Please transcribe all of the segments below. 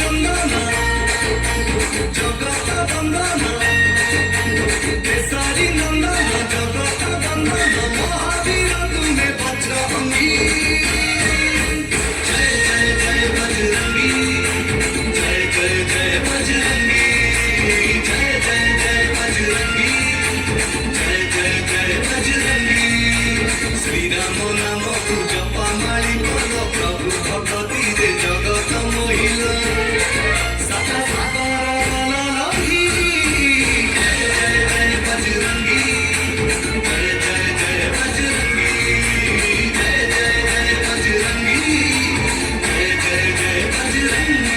नंदन जगत बंदन केसरी नंदन जगत बंदन महावीर तुम्हें बजरंगी जय जय जय बजरंगी जय जय जय बजरंगी जय जय जय बजरंगी जय जय जय बजरंगी श्री राम नाम को जपा मारी बोलो प्रभु भगवती रे जगत महिला सदा सागर लही जय जय जय बजरंगी जय जय जय बजरंगी जय जय जय बजरंगी जय जय जय बजरंगी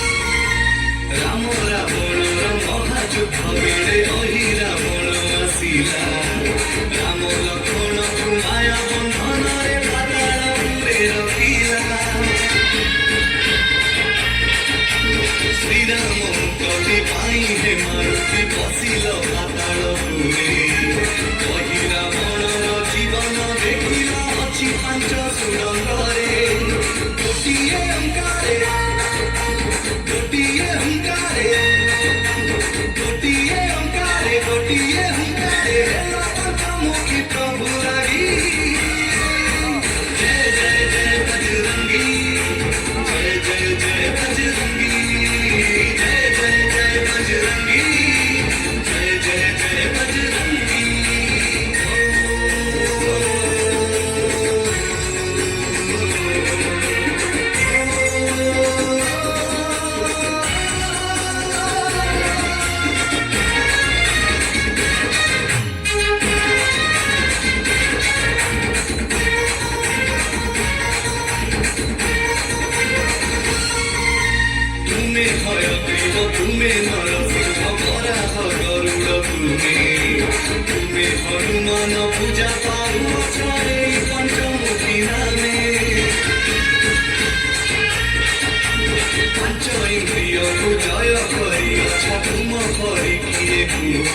राम रावण महायुद्ध बेड़े अहि रावण आसिला राम लक्ष्मण को माया बंधन रे पातालपुरे रखिला श्री राम कवि पाई हे मारुति बसिल पातालपुरे अहि रावण जीवन देखिला अछि पांच सुरंगरे गोटिए अंकारे गोटिए हुंकारे गोटिए हुंकारे गोटिए हुंकारे मुखी प्रभु रागी जय जय जय बजरंगी जय जय जय बजरंगी जय जय जय बजरंगी जय जय जय बजरंगी तुम्हें भय देव तुम्हें नरसिंह बराह गरुड़ तुम्हें हनुमान पूजा पाऊ छे पंचमुखी नामे पंच इंद्रिय को जय करी तुम करी किए कुह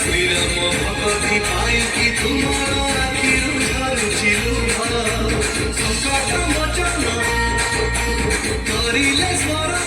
श्रीराम भगवती पाई कि तुमर आखिरु झरुछि लुह संकट मोचन करिले स्मरण